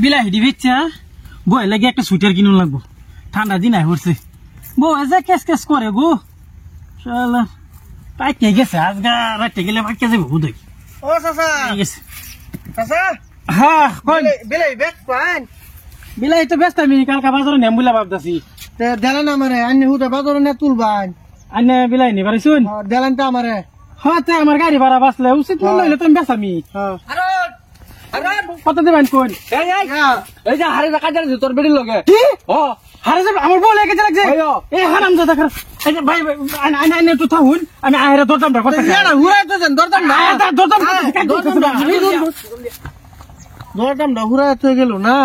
বিলাহি দিচ্ছে বই লাগে একটা সুইটার কিনুন লাগবো ঠান্ডা দিন আই পড়ছে বউ যে কেস কেস করে গো শালা পাইকে গেছে আজগা রাতে গেলে পাইকে যাবে হুদই ও চাচা গেছে চাচা হ্যাঁ কই বিলাই বেক পান বিলাহি তো ব্যস্ত আমি কালকা বাজারে নেম বলে ভাবতাছি তে দেলান আমারে আন্নি হুদা বাজার না তুলবান আনে বিলাহি নি পারি শুন দেলান তো আমারে হ্যাঁ তে আমার গাড়ি ভাড়া বাসলে উচিত লইলে তুমি ব্যস্ত আমি কত দেবেন কোন এই যে হারে রাখা যাচ্ছে তোর বেড়ির লগে কি ও হারে যাবে আমার বউ লেগে লাগছে এ হারাম দাদা খারাপ এই যে ভাই আনে তো থাকুন আমি আহেরা দরদামটা করতে না হুরাইতেছেন দরদামটা দরদামটা হুরাইতে গেল না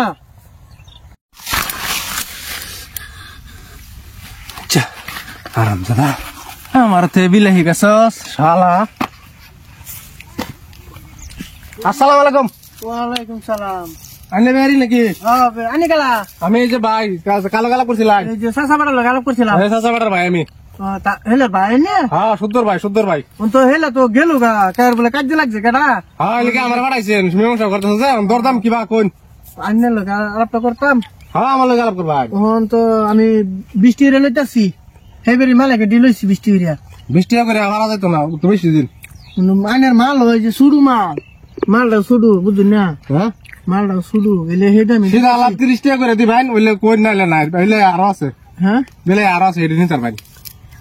আরাম দাদা আমার তে বিলাহি গেছস শালা আসসালামু আলাইকুম ওয়ালাইকুম সালাম আনে বেরি নাকি আনে কালা আমি এই যে ভাই কালো কালো করছিলাম এই যে সাসা বাড়া লাগা করছিলাম এই সাসা বাটার ভাই আমি হেলে ভাই নে হ্যাঁ সুন্দর ভাই তো হেলে তো গেল গা কার বলে কাজ লাগছে কেডা হ্যাঁ এলাকা আমার বাড়াইছেন মীমাংসা করতেছে দরদাম কিবা কোন আনে লগা আলাপটা করতাম হ্যাঁ আমার লগে আলাপ করবা এখন তো আমি 20 টাকা লইতাছি হেবেরি মালাকে দিলইছি 20 টাকা 20 টাকা করে ভাড়া যাইতো না তো বেশি দিন আনের মাল হয় যে সুডু মালটা সুডু বুঝুন না হ্যাঁ মালটা সুডু এলে হেটা আমি সেটা আলাপ 30 টাকা করে দিবেন ওইলে কই নাইলে নাই ওইলে আরো আছে হ্যাঁ বেলে আরো আছে এদিন তার ভাই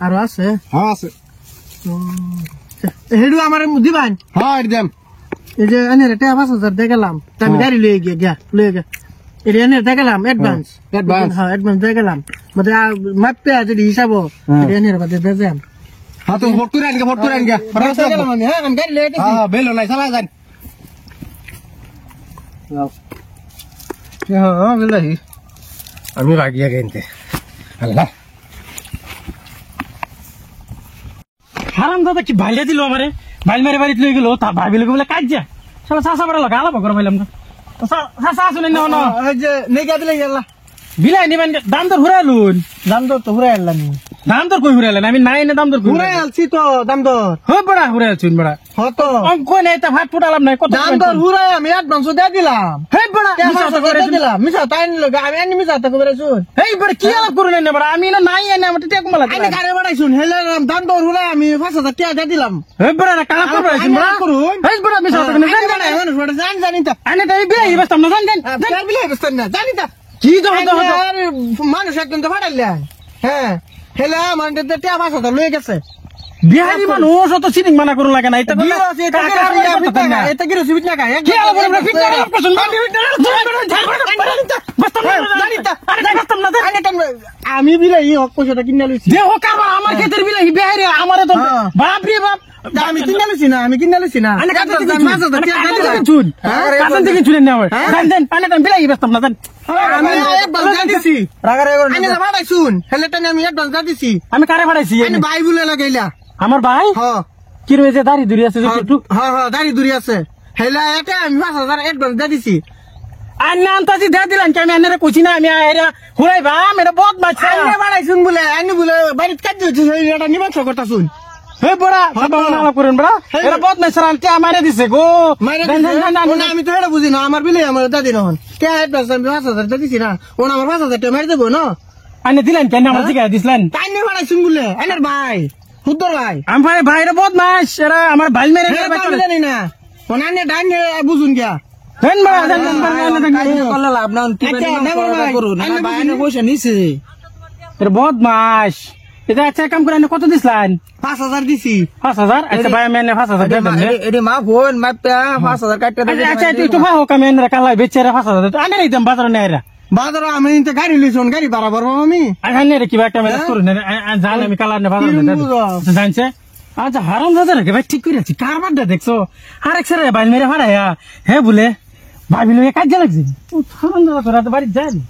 আর আছে হ্যাঁ আছে হেডু আমার দিবান হ্যাঁ একদম এই যে আনের টাকা 5000 দেখালাম আমি গাড়ি লয়ে গিয়া এটা আনের দেখালাম অ্যাডভান্স হ্যাঁ অ্যাডভান্স দেখালাম মানে মাপতে যদি হিসাব এটা আনের বাদে দেখাম হ্যাঁ তো ফটো আনগে আমি হ্যাঁ আমি গাড়ি লয়ে গেছি হ্যাঁ বেলো নাই চালা যান হ্যাঁ বেলাহি আমি ভাগিয়া গেনতে আল্লাহ হারাম দাদা কি ভাইলে দিল আমারে ভাইল মারি বাড়িতে লই গেল তা ভাবি লোক বলে কাজ যা শালা চাষা বড় লোক আলাপ করে পাইলাম না চাষা শুনেন না না এই যে নেগা দিলে গেলা বিলাই নিবেন দাম দর ঘুরাইলুন দাম দর তো ঘুরে আনলাম দাম দর কই ঘুরাইলেন আমি নাই না দাম দর ঘুরে আলছি তো দাম দর হয় বড়া ঘুরাইছুন বড়া হতো অঙ্ক নেই তা ভাত ফুটালাম নাই কত দাম দর ঘুরে আমি অ্যাডভান্স দিয়ে দিলাম হে বড়া মিছা করে দিলাম মিছা তাই নিল আমি আনি মিছা তো করে শুন এই বড়া কি আলাপ করুন না বড়া আমি না নাই এনে আমার টিয়া কমলা আমি গাড়ি বাড়াই শুন হেলে দাম দর ঘুরে আমি 5000 টাকা দিয়ে দিলাম হে বড়া না কালা করব আইছুন বড়া করুন হে বড়া মিছা করে জানি তা আনে তাই বিলাই বসতাম না জানেন জান বিলাই বসতাম না জানি তা কি দাও মানুষ একদম তো ফাটাইলেন হ্যাঁ হেলে আমার টাকা 5000 লয়ে গেছে বিহারি মানুষ অত সিটিং মানা করুন লাগে না এটা এটা কি রসিদ না গায় কি আলাপ করে ফিট না করছুন আমি বিলাই পয়সাটা কিনে লইছি দেহ কারবার আমার ক্ষেতের বিলাই বিহারি আমারে তো বাপ রে বাপ আমি কিনে লইছি না আমি কাছে থেকে চুলেন না দেন পানি দেন বিলাই ব্যস্তাম না দেন আমি অ্যাডভান্স দিছি আমি ভাড়াই শুন হেলেটা আমি অ্যাডভান্স দিছি আমি কারে ভাড়াইছি আমি ভাই বলে লাগাইলা আমার ভাই হ্যাঁ কি রয়েছে দাড়ি দুরি আছে একটু হ্যাঁ দাড়ি দুরি আছে হেলা এটা আমি 5000 অ্যাডভান্স দিছি আন্না আনতাছি দে দিলাম আমি আন্নারে কইছি না আমি এরা হুরাই বাম এটা বহুত মাছ আন্না ভাড়াই শুন বলে আন্নি বলে বাড়িতে কাজ দিছে এটা নিবাস করতা শুন হে বড়া সাবানা করেন বড়া এরা বহুত মাছ রানতে আমারে দিছে গো আমি তো এটা বুঝি না আমার বিলে আমার দাদি নহন কে অ্যাডভান্স আমি 5000 দিছি না ওনা আমার 5000 টাকা মারি দেবো না আন্নে দিলেন কেন আমার জিগা দিছলেন আন্নি ভাড়াই শুন বলে আন্নার ভাই হুদ্দর ভাই আমি ভাই ভাইরা বহুত মাছ এরা আমার ভাই মেরে জানি না ওনা আন্নে ডান বুঝুন গিয়া দেন বড়া দেন করলে লাভ না করুন আমার ভাই পয়সা নিছে এরা বহুত মাছ এটা আচ্ছা কাম করে কত দিছলেন 5000 দিছি 5000 আচ্ছা ভাই আমি 5000 দেন এডি মা ফোন মাপটা 5000 কাটতে দে আচ্ছা একটু ভাই হোক আমি এনে কালাই বেচেরা 5000 আনে দিতাম বাজার নেরা বাজার আমি তো গাড়ি লইছন গাড়ি বাড়াবার আমি আনে রে কি একটা ম্যানেজ করুন জান আমি কালার নে বাজার নে জানছে আচ্ছা হারাম দাদা রে ভাই ঠিক করে আছি কারবারটা দেখছো আরেক সেরে ভাই মেরে ফাড়ায়া হে বলে ভাবি লইয়া কাজ লাগছে হারাম দাদা তোরা তো বাড়ি যায়নি